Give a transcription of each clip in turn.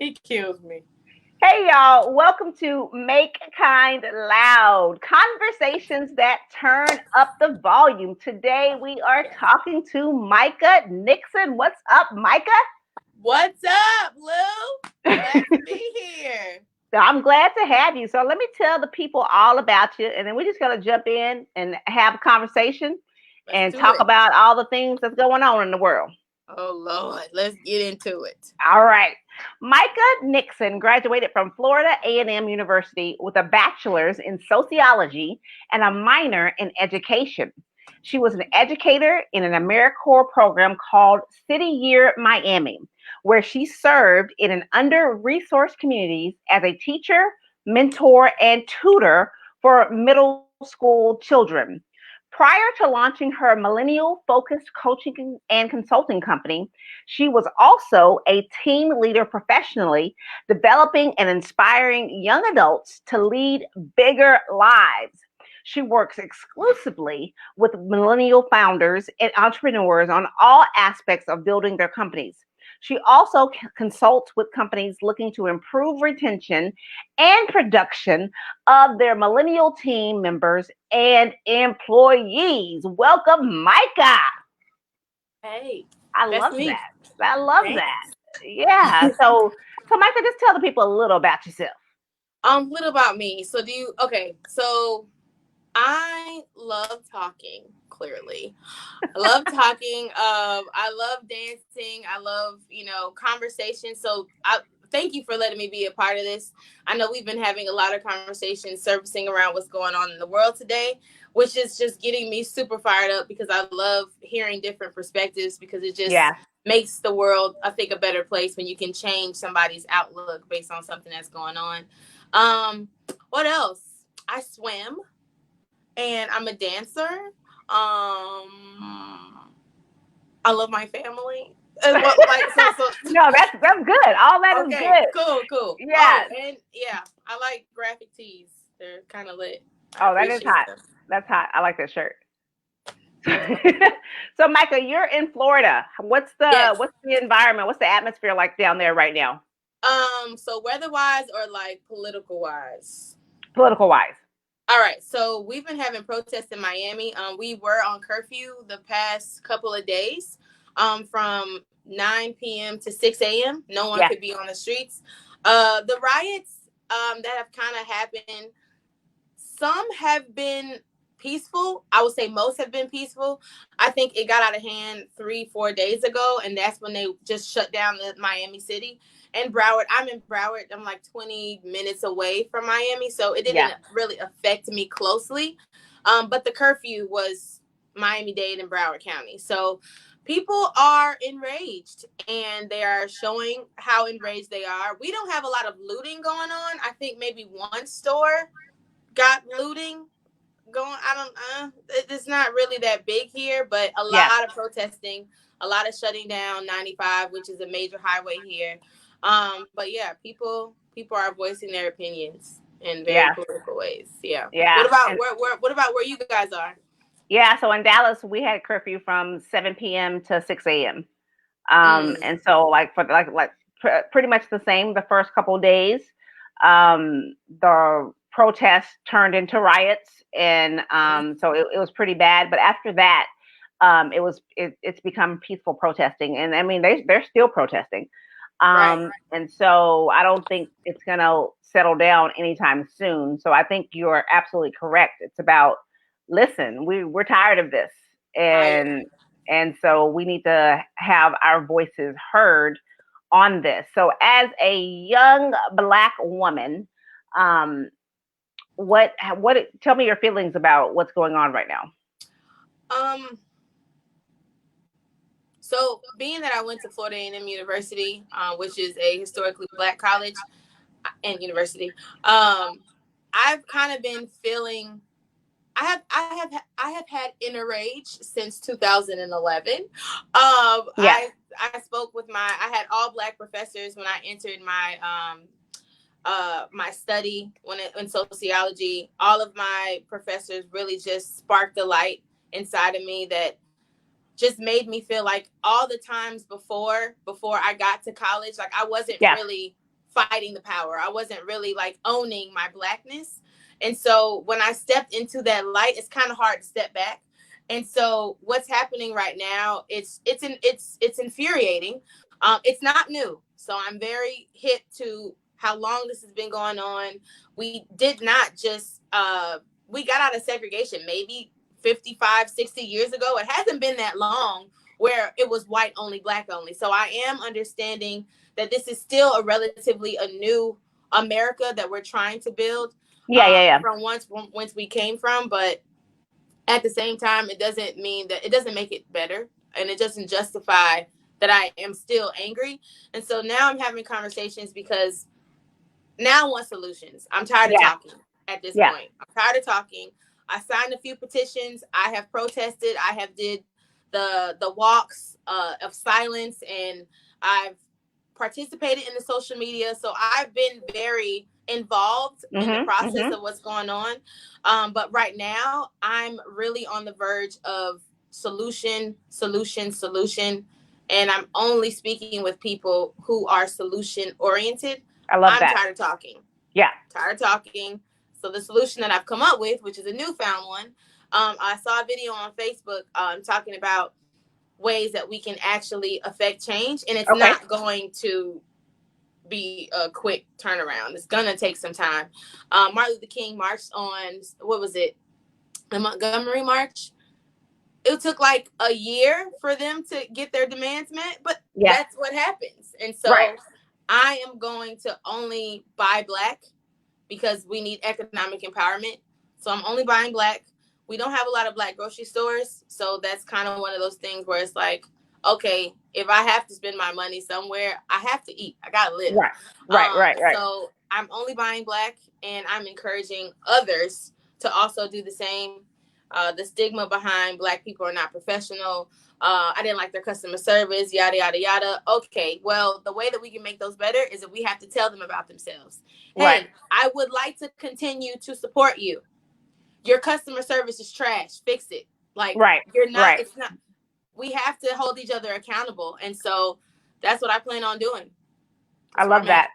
He kills me. Hey y'all, welcome to Make Kind Loud, conversations that turn up the volume. Today we are talking to Micha Nixon. What's up, Micha? What's up, Lou? Glad to be here. So I'm glad to have you. So let me tell the people all about you, and then we're just gonna jump in and have a conversation Let's and do talk it. about all the things that's going on in the world. Oh, Lord. Let's get into it. All right. Micha Nixon graduated from Florida A&M University with a bachelor's in sociology and a minor in education. She was an educator in an Americorp program called City Year Miami, where she served in an under-resourced communities as a teacher, mentor, and tutor for middle school children. Prior to launching her millennial-focused coaching and consulting company, she was also a team leader professionally, developing and inspiring young adults to lead bigger lives. She works exclusively with millennial founders and entrepreneurs on all aspects of building their companies. She also consults with companies looking to improve retention and production of their millennial team members and employees. Welcome, Micha. Hey, I that's love me. that. I love Thanks. that. Yeah. So Michael, just tell the people a little about yourself. Little about me. So I love talking, clearly. I love talking. I love dancing. I love, conversation. So I thank you for letting me be a part of this. I know we've been having a lot of conversations surfacing around what's going on in the world today, which is just getting me super fired up because I love hearing different perspectives because it just Yeah. makes the world, I think, a better place when you can change somebody's outlook based on something that's going on. Um, what else? I swim and I'm a dancer. I love my family. And what like so No, that's good. All that is okay, good. cool. Yeah. Oh, and yeah, I like graphic tees. They're kind of lit. I Oh, that is appreciate hot. them. That's hot. I like that shirt. Yeah. So Michael, you're in Florida. Yes. What's the environment? What's the atmosphere like down there right now? So weather wise or like political wise? Political wise. All right. So we've been having protests in Miami. We were on curfew the past couple of days, from 9 p.m. to 6 a.m. No one Yeah. could be on the streets. The riots that have kind of happened, some have been peaceful. I would say most have been peaceful. I think it got out of hand 3-4 days ago, and that's when they just shut down the Miami City and Broward. I'm in Broward. I'm like 20 minutes away from Miami, so it Yeah. didn't really affect me closely. But the curfew was Miami-Dade and Broward County, so people are enraged and they are showing how enraged they are. We don't have a lot of looting going on. I think maybe one store got looting going. I don't it's not really that big here, but a Yeah. lot of protesting, a lot of shutting down 95, which is a major highway here. But yeah, people are voicing their opinions in very Yeah. political ways. Yeah. Yeah. What about And what about where you guys are? yeah, so in Dallas we had curfew from 7 p.m. to 6 a.m. Mm, And so like for pretty much the same the first couple of days. The protests turned into riots, and so it was pretty bad. But after that, it's become peaceful protesting, and I mean they're still protesting. right. And so I don't think it's gonna settle down anytime soon. So I think you're absolutely correct. It's about listen, we're tired of this, Tired. and so we need to have our voices heard on this. So as a young Black woman, um, what tell me your feelings about what's going on right now. Um so being that I went to Florida A&M University, which is a historically Black college and university, I've kind of been feeling I have had inner rage since 2011. Yeah, I spoke with I had all Black professors when I entered my study in sociology. All of my professors really just sparked a light inside of me that just made me feel like all the times before I got to college, like I wasn't yeah, really fighting the power. I wasn't really like owning my blackness. And so when I stepped into that light, it's kind of hard to step back. And so what's happening right now, it's infuriating. It's not new. So I'm very hip to how long this has been going on. We did not just we got out of segregation maybe 55, 60 years ago. It hasn't been that long where it was white only, black only. So I am understanding that this is still a relatively a new America that we're trying to build Yeah. from once we came from. But at the same time, it doesn't mean that it doesn't make it better, and it doesn't justify that I am still angry. And so now I'm having conversations because now I want solutions. I'm tired of Yeah. talking at this Yeah. point. I'm tired of talking. I signed a few petitions. I have protested. I have did the walks of silence, and I've participated in the social media. So I've been very involved in the process of what's going on. But right now, I'm really on the verge of solution, solution, solution. And I'm only speaking with people who are solution oriented. I love I'm that. tired of talking. Yeah. Tired of talking. So the solution that I've come up with, which is a newfound one, I saw a video on Facebook talking about ways that we can actually affect change, and it's Okay. not going to be a quick turnaround. It's gonna take some time. Martin Luther King marched on, what was it, the Montgomery March? It took like a year for them to get their demands met, but Yeah. that's what happens. And so Right. I am going to only buy black because we need economic empowerment. So I'm only buying black. We don't have a lot of black grocery stores. So that's kind of one of those things where it's like, okay, if I have to spend my money somewhere, I have to eat. I got to live. Right. So I'm only buying black, and I'm encouraging others to also do the same. The stigma behind black people are not professional. I didn't like their customer service, yada, yada, yada. Okay, well, the way that we can make those better is that we have to tell them about themselves. Right. Hey, I would like to continue to support you. Your customer service is trash. Fix it. Like, Right. you're not, Right. it's not, we have to hold each other accountable. And so that's what I plan on doing. I That's where love I'm at. that.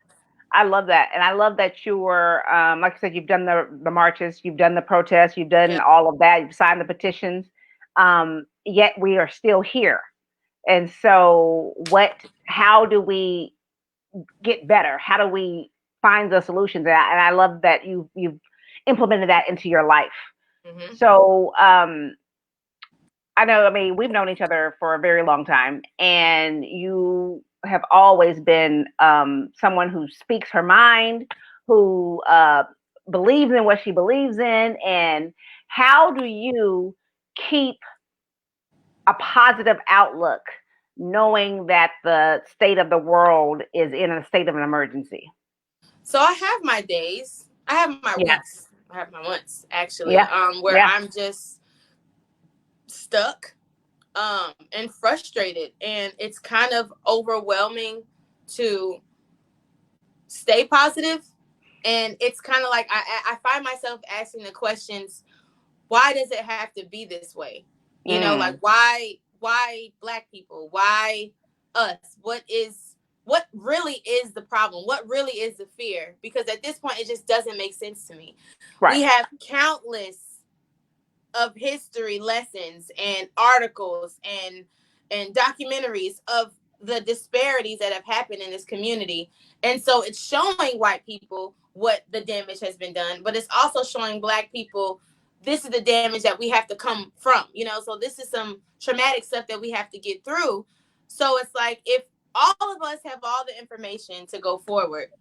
I love that. And I love that you were, like I said, you've done the marches, you've done the protests, you've done Yeah. all of that, you've signed the petitions. Yet we are still here. And so how do we get better? How do we find the solutions? And I love that you've implemented that into your life. Mm-hmm. So, I mean, we've known each other for a very long time, and you have always been someone who speaks her mind, who believes in what she believes in. And how do you keep a positive outlook knowing that the state of the world is in a state of an emergency? So I have my days. I have my Yeah. weeks. I have my months, actually, Yeah. where Yeah. I'm just stuck and frustrated. And it's kind of overwhelming to stay positive. And it's kind of like I find myself asking the questions, why does it have to be this way? You know, like Mm. why black people? Why us? What really is the problem? What really is the fear? Because at this point it just doesn't make sense to me. Right. We have countless of history lessons and articles and documentaries of the disparities that have happened in this community. And so it's showing white people what the damage has been done, but it's also showing black people this is the damage that we have to come from, you know. So this is some traumatic stuff that we have to get through. So it's like, if all of us have all the information to go forward,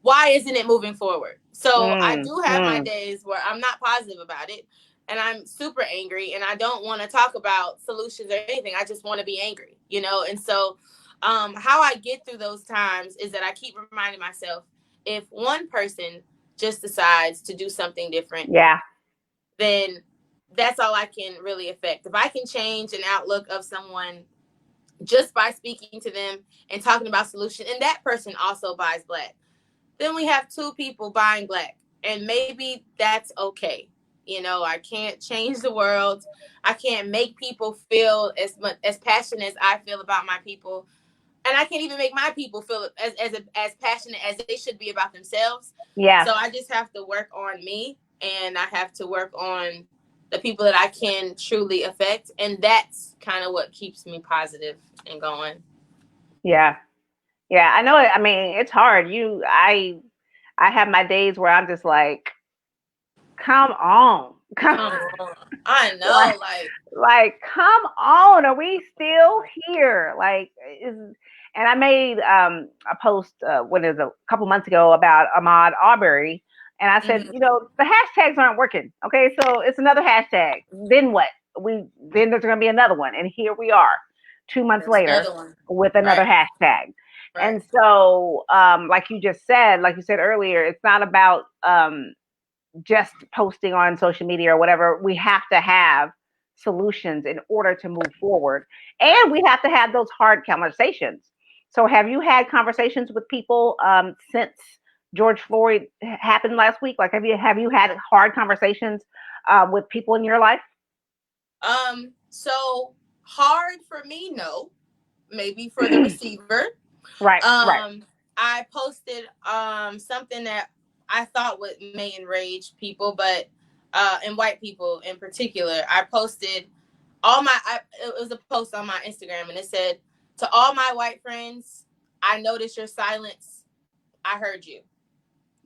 why isn't it moving forward? So I do have my days where I'm not positive about it, and I'm super angry, and I don't want to talk about solutions or anything. I just want to be angry, you know. And so how I get through those times is that I keep reminding myself, if one person just decides to do something different, Yeah. then that's all I can really affect. If I can change an outlook of someone just by speaking to them and talking about solution, and that person also buys black, then we have two people buying black, and maybe that's okay. You know, I can't change the world. I can't make people feel as much as passionate as I feel about my people. and I can't even make my people feel as passionate as they should be about themselves. Yeah. So I just have to work on me, and I have to work on the people that I can truly affect, and that's kind of what keeps me positive and going. Yeah. Yeah. I know it. I mean, it's hard. I have my days where I'm just like, come on. Come Come on, I like know, like come on, are we still here? And I made a post when it was a couple months ago about Ahmaud Arbery, and I said, mm-hmm. the hashtags aren't working. Okay, so it's another hashtag. Then what? Then there's going to be another one, and here we are, 2 months There's later, another one, with another right, hashtag. right, And so, like you said earlier, it's not about just posting on social media or whatever. We have to have solutions in order to move forward. right. And we have to have those hard conversations. So have you had conversations with people since George Floyd happened last week? Like, have you had hard conversations with people in your life? So hard for me, no. Maybe for the receiver. Right, right. Um, I posted something that I thought may enrage people, but and white people in particular. I posted it was a post on my Instagram, and it said, "To all my white friends, I noticed your silence. I heard you."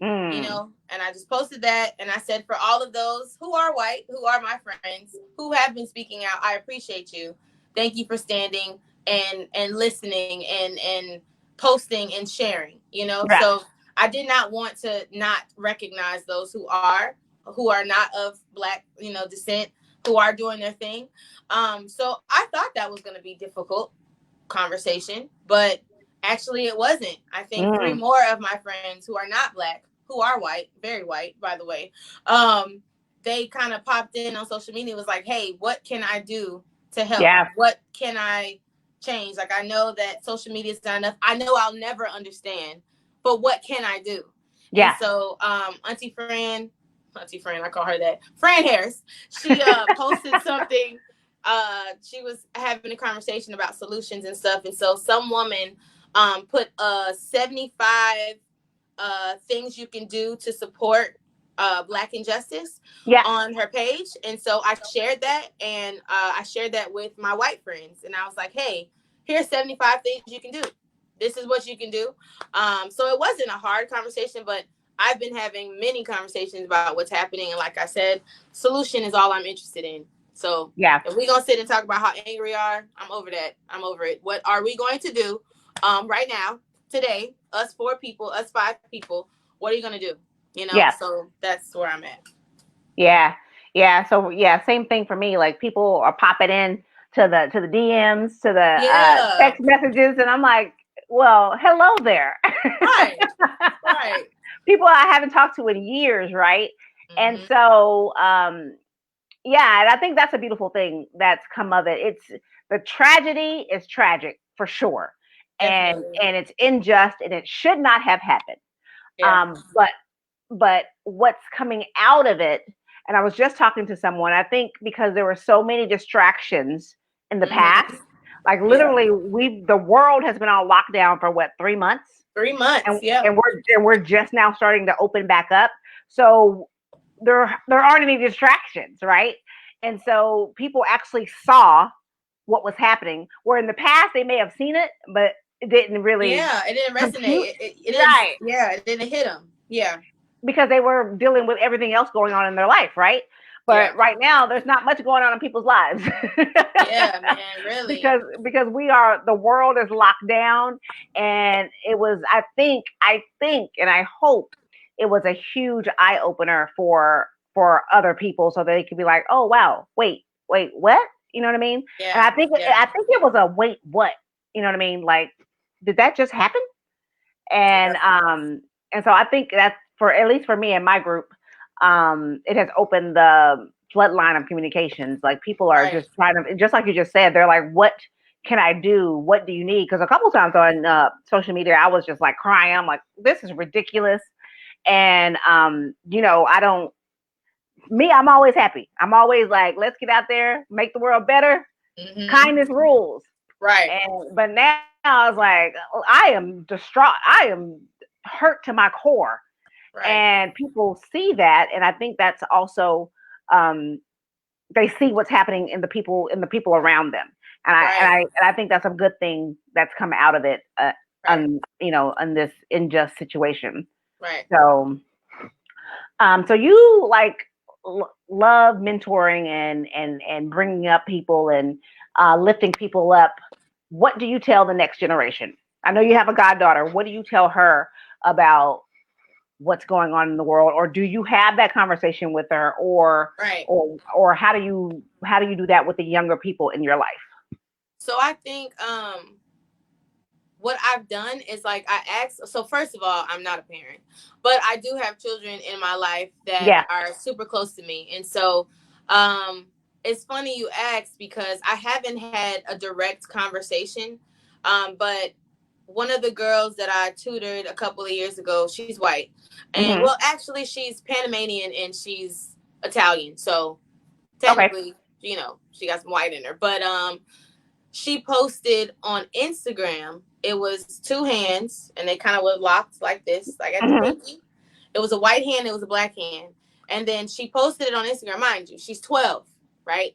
Mm, And I just posted that, and I said, for all of those who are white, who are my friends, who have been speaking out, I appreciate you. Thank you for standing and listening and posting and sharing. yeah, So I did not want to not recognize those who are not of black descent, who are doing their thing. So I thought that was going to be difficult conversation, but actually it wasn't. I think three mm, more of my friends who are not black, who are white, very white, by the way, they kind of popped in on social media, was like, hey, what can I do to help? yeah, What can I change? Like, I know that social media is not enough. I know I'll never understand, but what can I do? And yeah, so Auntie Fran, I call her that, Fran Harris, she posted something. She was having a conversation about solutions and stuff, and so some woman put 75 things you can do to support Black injustice yeah, on her page. And so I shared that, and I shared that with my white friends, and I was like, hey, here's 75 things you can do. This is what you can do. So it wasn't a hard conversation, but I've been having many conversations about what's happening, and like I said, solution is all I'm interested in. So yeah. if we're gonna sit and talk about how angry we are, I'm over that. I'm over it. What are we going to do right now, today, us 4 people, us 5 people? What are you gonna do? Yeah. So that's where I'm at. Yeah, yeah. So yeah, same thing for me. Like people are popping in to the DMs, to the Yeah. text messages, and I'm like, well, hello there. Right. Right. People I haven't talked to in years, right? And Mm-hmm. so, yeah, and I think that's a beautiful thing that's come of it. It's the tragedy is tragic for sure, and Definitely. it's unjust, and it should not have happened. Yeah. But what's coming out of it, and I was just talking to someone, I think because there were so many distractions in the past, Mm-hmm. like Yeah. literally the world has been on lockdown for what, 3 months, 3 months. and Yeah. we're just now starting to open back up. So there aren't any distractions, right? And so people actually saw what was happening, where in the past they may have seen it, but it didn't really Yeah. It didn't compute, resonate. It didn't. right? Yeah. It didn't hit them. Yeah. Because they were dealing with everything else going on in their life, right? Yeah. But right now, there's not much going on in people's lives Yeah, man. Really. because the world is locked down, and it was. I think, and I hope it was a huge eye opener for other people, so that they could be like, oh wow, wait, what? You know what I mean? And Yeah. Yeah. I think it was a wait, what? You know what I mean? Like, did that just happen? and Yeah. um and so I think that's, for at least for me and my group, it has opened the floodline of communications. Like people are Right. just trying to, just like you just said, they're like, what can I do? What do you need? Because a couple times on social media, I was just like crying. I'm like, this is ridiculous. And I don't, me, I'm always happy. I'm always like, let's get out there, make the world better. Mm-hmm. Kindness rules. Right. And but now I was like, I am distraught. I am hurt to my core. Right. And people see that, and I think that's also um, they see what's happening in the people around them, and Right. I think that's a good thing that's come out of it, Right. in this unjust situation. Right. So, so you like love mentoring and bringing up people and lifting people up. What do you tell the next generation? I know you have a goddaughter. What do you tell her about what's going on in the world, or do you have that conversation with her, Right. or how do you do that with the younger people in your life? So I think what I've done is like I ask. So first of all, I'm not a parent, but I do have children in my life that Yeah. are super close to me, and so um, it's funny you asked because I haven't had a direct conversation, but one of the girls that I tutored a couple of years ago, she's white, and Hmm. well, actually, she's Panamanian and she's Italian, so Okay. technically, she got some white in her, but she posted on Instagram. It was two hands, and they kind of were locked like this, like at the Hmm. pinky. It was a white hand. It was a black hand. And then she posted it on Instagram. Mind you, she's 12, right?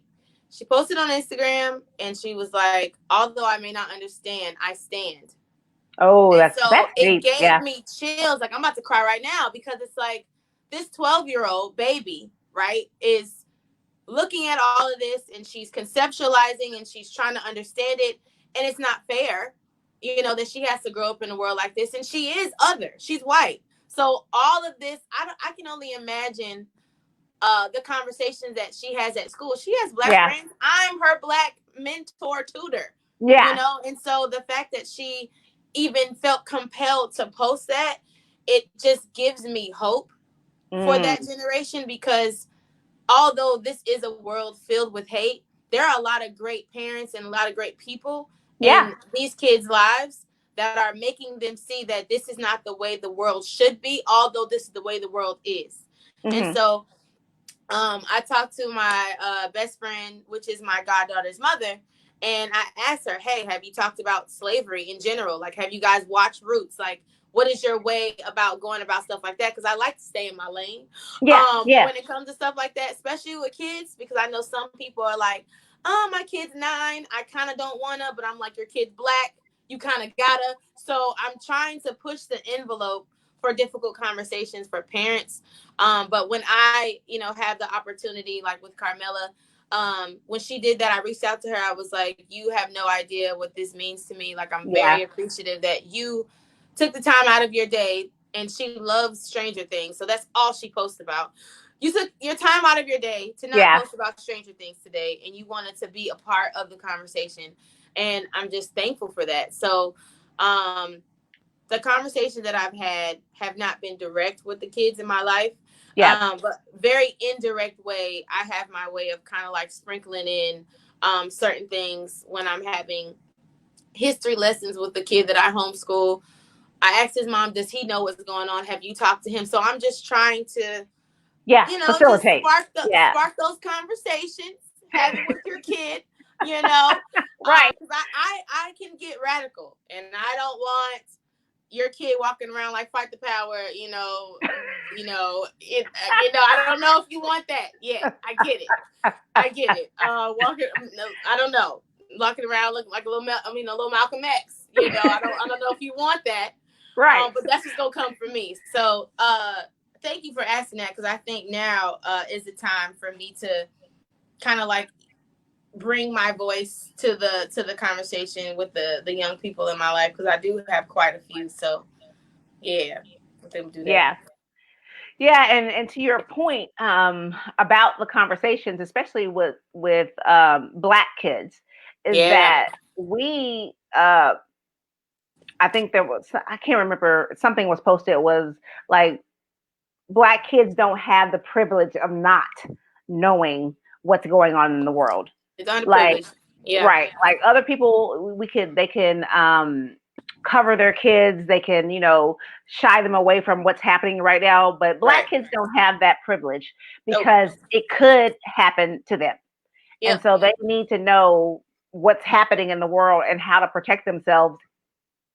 She posted on Instagram, and she was like, "Although I may not understand, I stand." Oh, And that's so it deep. gave Yeah. me chills. Like I'm about to cry right now because it's like this 12-year-old baby, right, is looking at all of this and she's conceptualizing and she's trying to understand it, and it's not fair, that she has to grow up in a world like this, and she is other, she's white. So all of this, I can only imagine the conversations that she has at school. She has black Yeah. friends. I'm her black mentor tutor, Yeah. and so the fact that she even felt compelled to post that, it just gives me hope for Mm. that generation, because although this is a world filled with hate, there are a lot of great parents and a lot of great people Yeah. in these kids' lives that are making them see that this is not the way the world should be, although this is the way the world is. And Hmm. so I talked to my best friend, which is my goddaughter's mother, and I asked her, "Hey, have you talked about slavery in general? Like, have you guys watched Roots? Like, what is your way about going about stuff like that? Because I like to stay in my lane Yeah. Yeah. when it comes to stuff like that, especially with kids, because I know some people are like, oh, my kid's 9. I kind of don't want to, but I'm like, your kid's black. You kind of gotta. So I'm trying to push the envelope for difficult conversations for parents. But when I, have the opportunity, like with Carmela, when she did that, I reached out to her. I was like, you have no idea what this means to me. Like, I'm Yeah. very appreciative that you took the time out of your day, and she loves Stranger Things. So that's all she posts about. You took your time out of your day to not Yeah. post about Stranger Things today, and you wanted to be a part of the conversation. And I'm just thankful for that. So, the conversations that I've had have not been direct with the kids in my life, Yeah. but very indirect way. I have my way of kind of like sprinkling in certain things when I'm having history lessons with the kid that I homeschool. I asked his mom, does he know what's going on? Have you talked to him? So I'm just trying to, Yeah. just Facilitate. Yeah. spark those conversations, have it with your kid, Right. because I can get radical, and I don't want your kid walking around like fight the power, I don't know if you want that yet. I get it. Walking, I don't know, walking around looking like a little Malcolm X. I don't know if you want that. Right. But that's what's gonna come for me. So, thank you for asking that, because I think now is the time for me to kind of like bring my voice to the conversation with the young people in my life, because I do have quite a few. So, yeah, let them do that. Yeah. Yeah, and to your point about the conversations, especially with Black kids, is Yeah. that we I think there was, I can't remember, something was posted, it was like Black kids don't have the privilege of not knowing what's going on in the world. It's Like, underprivileged. Yeah. right, like other people, they can cover their kids, they can, shy them away from what's happening right now, but Black Right. kids don't have that privilege Nope. because it could happen to them. And Yep. so they need to know what's happening in the world and how to protect themselves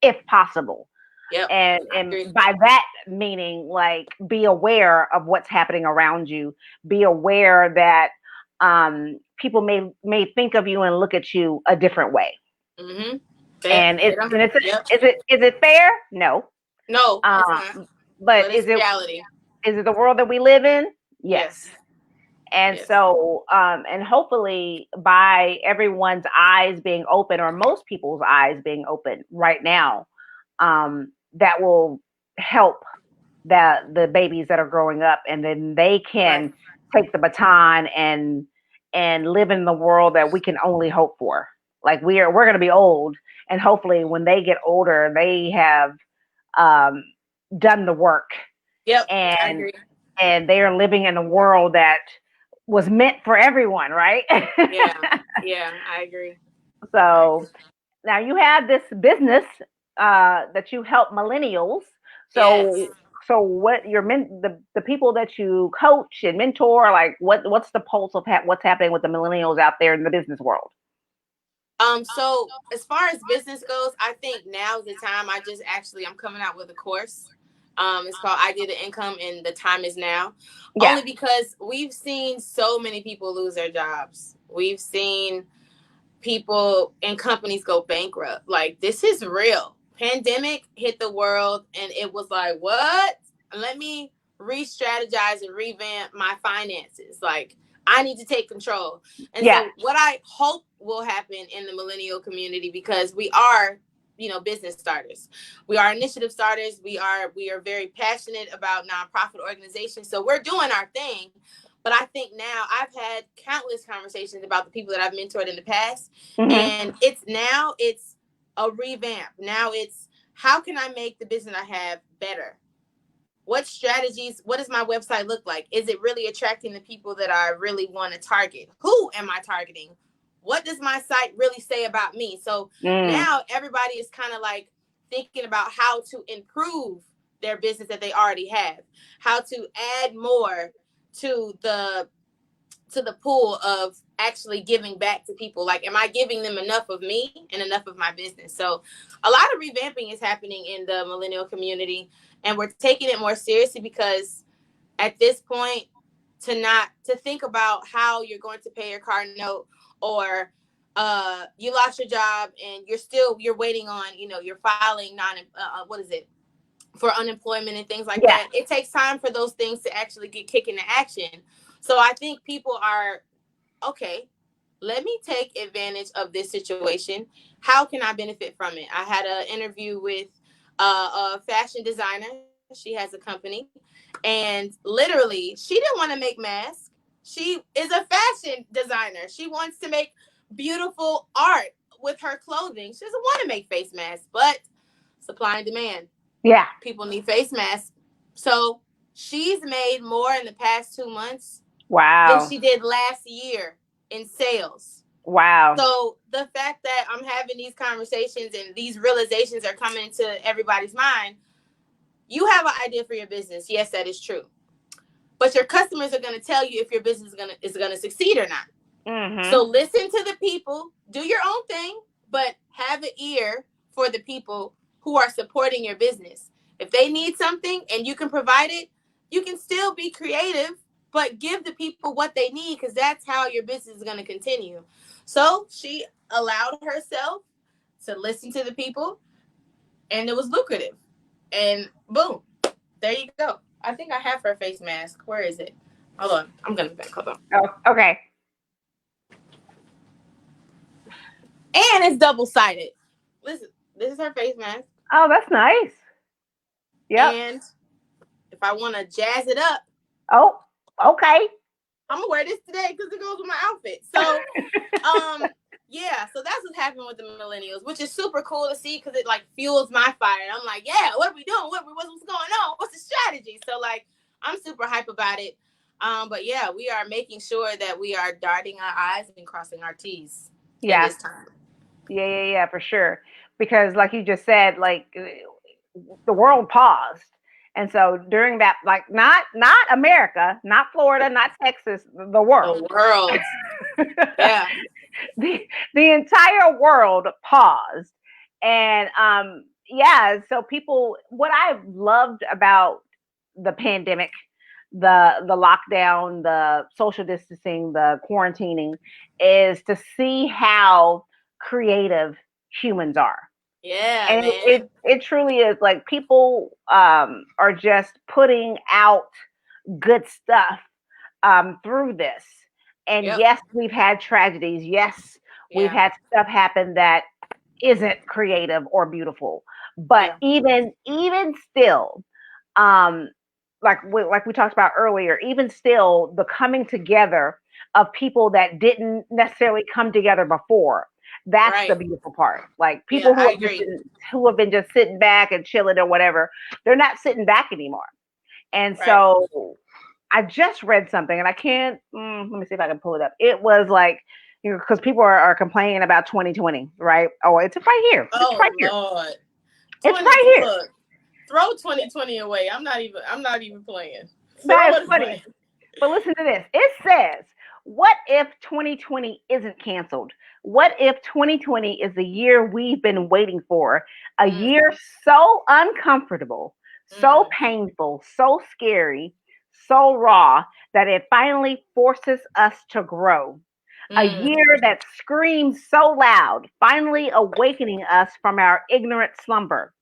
if possible. Yep. And by that meaning, like, be aware of what's happening around you. Be aware that people may think of you and look at you a different way. Mm-hmm. And Yep. is it fair? No. No, it's Um, not. but But it's reality. is it the world that we live in? Yes. Yes. And Yes. so, and hopefully by everyone's eyes being open, or most people's eyes being open right now, that will help the babies that are growing up, and then they can take the baton and live in the world that we can only hope for. Like, we're going to be old, and hopefully when they get older, they have um, done the work. Yep. I and agree. and they are living in a world that was meant for everyone, right? Yeah. Yeah. I agree. I So agree. now you have this business that you help millennials. Yes. So what the people that you coach and mentor, like, what's the pulse of what's happening with the millennials out there in the business world? So as far as business goes, I think now's the time. I'm coming out with a course. It's called I Did the Income, and the time is now. Yeah. Only because we've seen so many people lose their jobs. We've seen people and companies go bankrupt. Like, this is real. Pandemic hit the world, and it was like, what? Let me re-strategize and revamp my finances. Like, I need to take control. And Yeah. so what I hope will happen in the millennial community, because we are, business starters, we are initiative starters, we are very passionate about nonprofit organizations, so we're doing our thing. But I think now I've had countless conversations about the people that I've mentored in the past. Mm-hmm. And it's a revamp. Now it's, how can I make the business I have better? What strategies, what does my website look like? Is it really attracting the people that I really want to target? Who am I targeting? What does my site really say about me? So now everybody is kind of like thinking about how to improve their business that they already have, how to add more to the pool of actually giving back to people. Like, am I giving them enough of me and enough of my business? So a lot of revamping is happening in the millennial community, and we're taking it more seriously, because at this point, to think about how you're going to pay your car note, or you lost your job and you're waiting on, you're filing what is it, for unemployment and things like Yeah. that. It takes time for those things to actually get kicked into action. So I think people are, okay, let me take advantage of this situation. How can I benefit from it? I had an interview with a fashion designer. She has a company, and literally, she didn't want to make masks. She is a fashion designer. She wants to make beautiful art with her clothing. She doesn't want to make face masks, but supply and demand. Yeah. People need face masks. So she's made more in the past 2 months than Wow. she did last year in sales. Wow. So the fact that I'm having these conversations and these realizations are coming into everybody's mind, you have an idea for your business. Yes, that is true. But your customers are going to tell you if your business is gonna succeed or not. Mm-hmm. So listen to the people, do your own thing, but have an ear for the people who are supporting your business. If they need something and you can provide it, you can still be creative, but give the people what they need, because that's how your business is going to continue. So she allowed herself to listen to the people, and it was lucrative. And boom, there you go. I think I have her face mask. Where is it? Hold on. I'm going to be back. Hold on. Oh, okay. And it's double sided. Listen, this is her face mask. Oh, that's nice. Yep. And if I want to jazz it up, Oh, okay. I'm gonna wear this today because it goes with my outfit. So, yeah. So that's what's happening with the millennials, which is super cool to see, because it like fuels my fire. And I'm like, yeah, what are we doing? What's going on? What's the strategy? So like, I'm super hype about it. But yeah, we are making sure that we are dotting our I's and crossing our T's in Yeah. this time. Yeah, for sure. Because like you just said, like, the world paused. And so during that, like, not America, not Florida, not Texas, the world. The world. Yeah. the entire world paused. And yeah, so people, what I've loved about the pandemic, the lockdown, the social distancing, the quarantining, is to see how creative humans are. Yeah, And man. it truly is like people are just putting out good stuff through this. And Yep. yes, we've had tragedies. Yes, we've Yeah. had stuff happen that isn't creative or beautiful. But Yeah. even still, um, like we talked about earlier, even still, the coming together of people that didn't necessarily come together before. That's the Right. beautiful part. Like Yeah, people I agree. who have been just sitting back and chilling or whatever, they're not sitting back anymore. And Right. so I just read something, and I can't. Let me see if I can pull it up. It was like, because people are complaining about 2020, right? Oh, it's right here. It's Oh right here. Lord. It's 20 right here. look. Throw 2020 away. I'm not even playing. That Throw is it funny. away. But listen to this. It says, what if 2020 isn't canceled? What if 2020 is the year we've been waiting for? A Mm, year so uncomfortable, so mm, painful, so scary, so raw that it finally forces us to grow. A mm, year that screams so loud, finally awakening us from our ignorant slumber.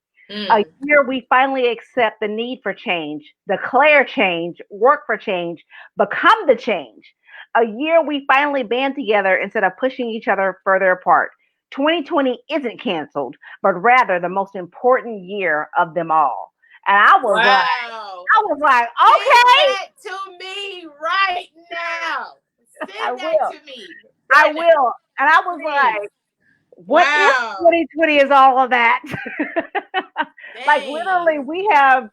A mm. year we finally accept the need for change, declare change, work for change, become the change. A year we finally band together instead of pushing each other further apart. 2020 isn't canceled, but rather the most important year of them all. And Wow. I was like, Send okay, that to me right now. I Send that will, to me I right now. will. And I was Please. like, what if Wow. 2020 is all of that? Like Dang. literally, we have,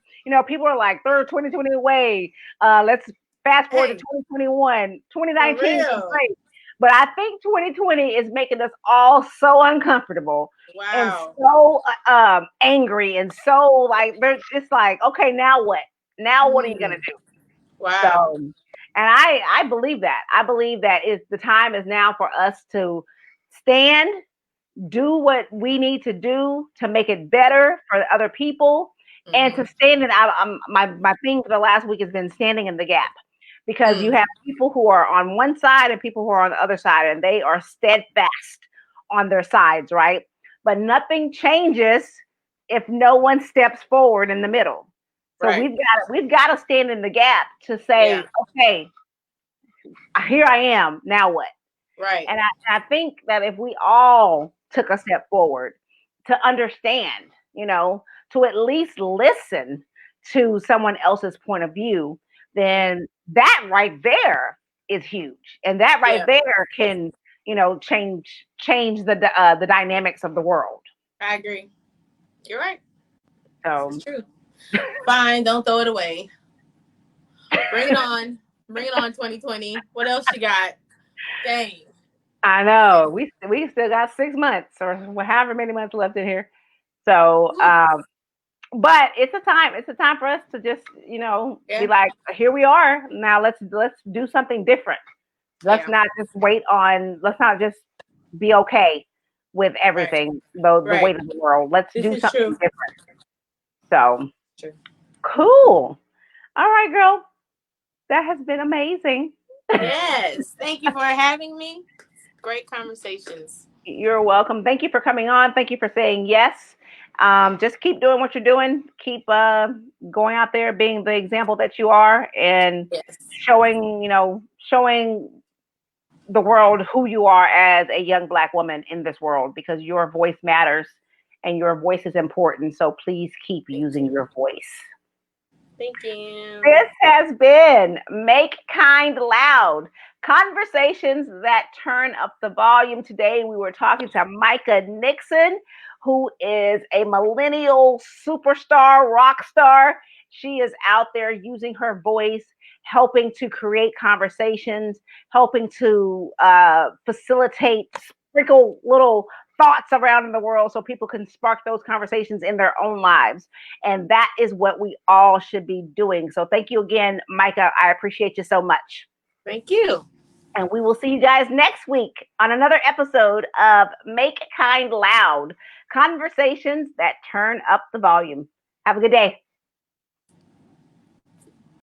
people are like, throw 2020 away. Let's fast forward to Hey, 2021. for 2019 was real. great. But I think 2020 is making us all so uncomfortable and Wow. so angry and so like, they're just like, okay, now what? Now what are you going to Mm, do? wow. So, and I believe that. I believe that is the time is now for us to stand, do what we need to do to make it better for other people, and to Mm-hmm. stand it out. My thing for the last week has been standing in the gap, because you Mm, have people who are on one side and people who are on the other side, and they are steadfast on their sides, right? But nothing changes if no one steps forward in the middle. So right. we've got to stand in the gap to Yeah. say, okay, here I am. Now what? Right. And I think that if we all took a step forward to understand, to at least listen to someone else's point of view, Mm, then that right there is huge. And that right yeah. there can, change the dynamics of the world. I agree. You're right. This is So true. Fine. Don't throw it away. Bring it on. Bring it on, 2020. What else you got? Dang. I Okay. know we still got 6 months or however many months left in here. So Whew. but it's a time for us to just be Yeah. like, here we are now, let's do something different. Let's Yeah. not just wait on, let's not just be okay with Right. everything, the Right. weight of the world. Let's This do is something true. different. So True. cool. All right, girl, that has been amazing. Yes. Thank you for having me. Great conversations. You're welcome. Thank you for coming on. Thank you for saying yes. Just keep doing what you're doing. Keep going out there, being the example that you are, and Yes. showing the world who you are as a young Black woman in this world, because your voice matters and your voice is important. So please keep Thank using you. your voice. Thank you. This has been Make Kind Loud, conversations that turn up the volume. Today we were talking to Micha Nixon, who is a millennial superstar, rock star. She is out there using her voice, helping to create conversations, helping to facilitate, sprinkle little thoughts around in the world so people can spark those conversations in their own lives. And that is what we all should be doing. So thank you again, Micha. I appreciate you so much. Thank you. And we will see you guys next week on another episode of Make Kind Loud, Conversations that turn up the volume. Have a good day.